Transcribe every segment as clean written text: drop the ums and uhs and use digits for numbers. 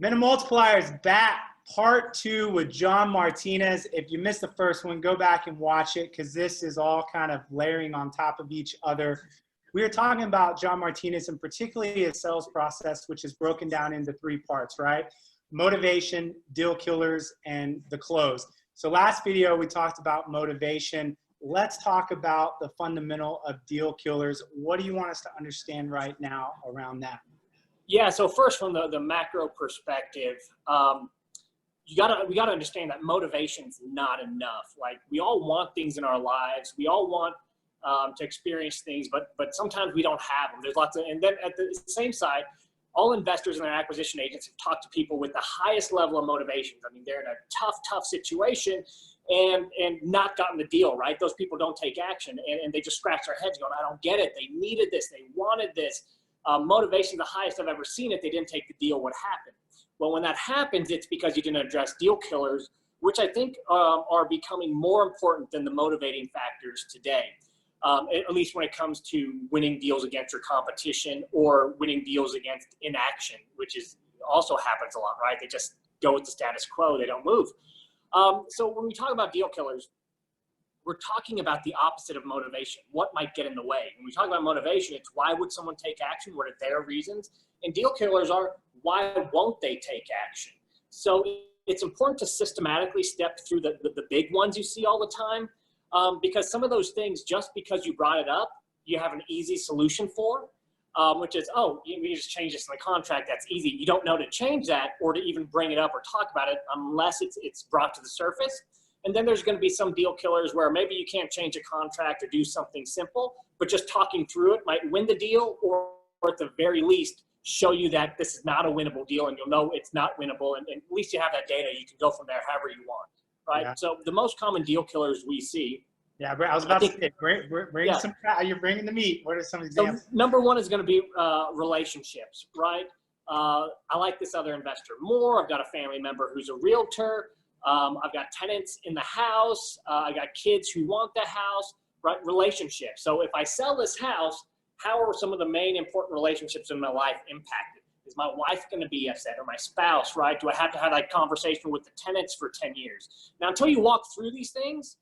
Minimum Multipliers back, part 2 with John Martinez. If you missed the first one, go back and watch it because this is all kind of layering on top of each other. We were talking about John Martinez and particularly his sales process, which is broken down into 3 parts, right? Motivation, deal killers, and the close. So last video, we talked about motivation. Let's talk about the fundamental of deal killers. What do you want us to understand right now around that? Yeah, so first from the macro perspective, we gotta understand that motivation's not enough. Like, we all want things in our lives. We all want to experience things, but sometimes we don't have them. There's lots of, and then at the same side, all investors and their acquisition agents have talked to people with the highest level of motivations. I mean, they're in a tough situation and not gotten the deal, right? Those people don't take action and they just scratch their heads going, I don't get it. They needed this. They wanted this. Motivation, the highest I've ever seen it. They didn't take the deal. What happened? Well, when that happens, it's because you didn't address deal killers, which I think are becoming more important than the motivating factors today. At least when it comes to winning deals against your competition or winning deals against inaction, which is also happens a lot, right? They just go with the status quo. They don't move. So when we talk about deal killers, we're talking about the opposite of motivation. What might get in the way? When we talk about motivation, it's why would someone take action? What are their reasons? And deal killers are why won't they take action? So it's important to systematically step through the big ones you see all the time, because some of those things, just because you brought it up, you have an easy solution for, which is, oh, we just change this in the contract. That's easy. You don't know to change that or to even bring it up or talk about it unless it's brought to the surface. And then there's going to be some deal killers where maybe you can't change a contract or do something simple, but just talking through it might win the deal, or at the very least show you that this is not a winnable deal and you'll know it's not winnable. And at least you have that data. You can go from there however you want, right? Yeah. So the most common deal killers we see. Yeah, I was about to say, you're bringing the meat. What are some examples? So number one is going to be relationships, right? I like this other investor more. I've got a family member who's a realtor. I've got tenants in the house. I got kids who want the house, right? Relationships. So if I sell this house, how are some of the main important relationships in my life impacted? Is my wife going to be upset, or my spouse, right? Do I have to have that conversation with the tenants for 10 years? Now, until you walk through these things,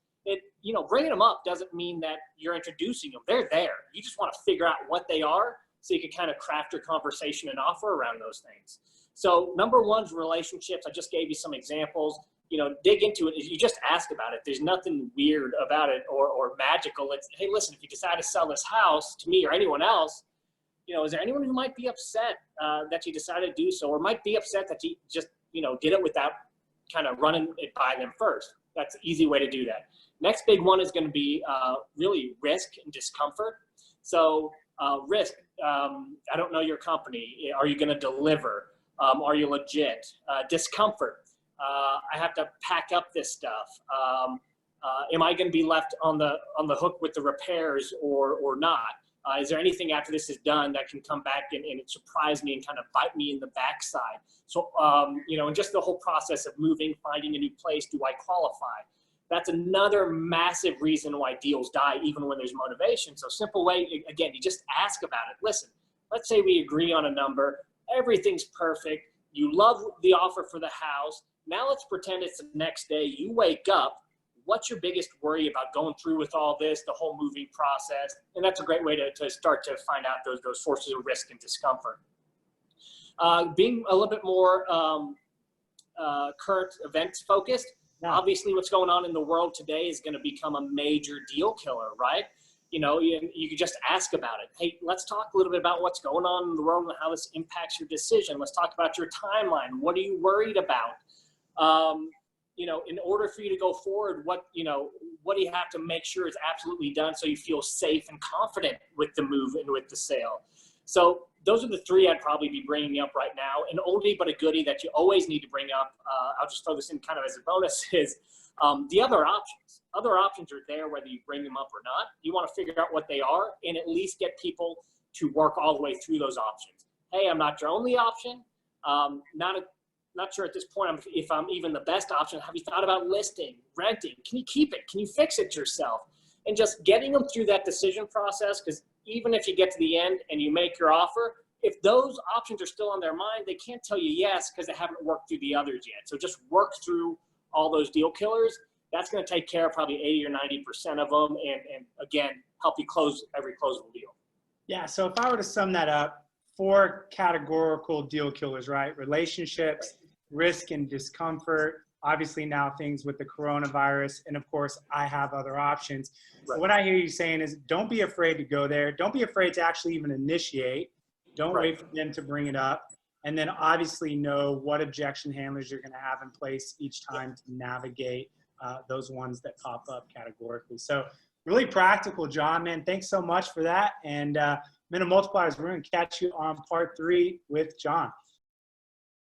bringing them up doesn't mean that you're introducing them. They're there. You just want to figure out what they are so you can kind of craft your conversation and offer around those things. So number one's relationships. I just gave you some examples. Dig into it. You just ask about it. There's nothing weird about it or magical. It's, hey, listen, if you decide to sell this house to me or anyone else, is there anyone who might be upset that you decided to do so, or might be upset that you just, did it without kind of running it by them first? That's an easy way to do that. Next big one is going to be really risk and discomfort. So risk, I don't know your company. Are you going to deliver? Are you legit? Discomfort. I have to pack up this stuff. Am I going to be left on the hook with the repairs or not? Is there anything after this is done that can come back and surprise me and kind of bite me in the backside? So, and just the whole process of moving, finding a new place, do I qualify? That's another massive reason why deals die, even when there's motivation. So simple way, again, you just ask about it. Listen, let's say we agree on a number. Everything's perfect. You love the offer for the house. Now let's pretend it's the next day. You wake up. What's your biggest worry about going through with all this, the whole moving process? And that's a great way to start to find out those sources of risk and discomfort. Being a little bit more current events focused. Yeah. Obviously, what's going on in the world today is going to become a major deal killer, right? You can just ask about it. Hey, let's talk a little bit about what's going on in the world and how this impacts your decision. Let's talk about your timeline. What are you worried about? In order for you to go forward, what do you have to make sure is absolutely done so you feel safe and confident with the move and with the sale? So those are the 3 I'd probably be bringing up right now. An oldie but a goodie that you always need to bring up, I'll just throw this in kind of as a bonus, is the other options. Other options are there whether you bring them up or not. You want to figure out what they are and at least get people to work all the way through those options. Hey, I'm not your only option. Not sure at this point if I'm even the best option. Have you thought about listing, renting? Can you keep it? Can you fix it yourself? And just getting them through that decision process, because even if you get to the end and you make your offer, if those options are still on their mind, they can't tell you yes because they haven't worked through the others yet. So just work through all those deal killers. That's going to take care of probably 80 or 90% of them, and again, help you close every closable deal. Yeah, so if I were to sum that up, 4 categorical deal killers, right? Relationships, risk and discomfort, obviously now things with the coronavirus, and of course, I have other options. Right. What I hear you saying is don't be afraid to go there. Don't be afraid to actually even initiate. Don't wait for them to bring it up. And then obviously know what objection handlers you're going to have in place each time to navigate those ones that pop up categorically. So really practical, John, man. Thanks so much for that. And Minute Multipliers, we're going to catch you on part 3 with John.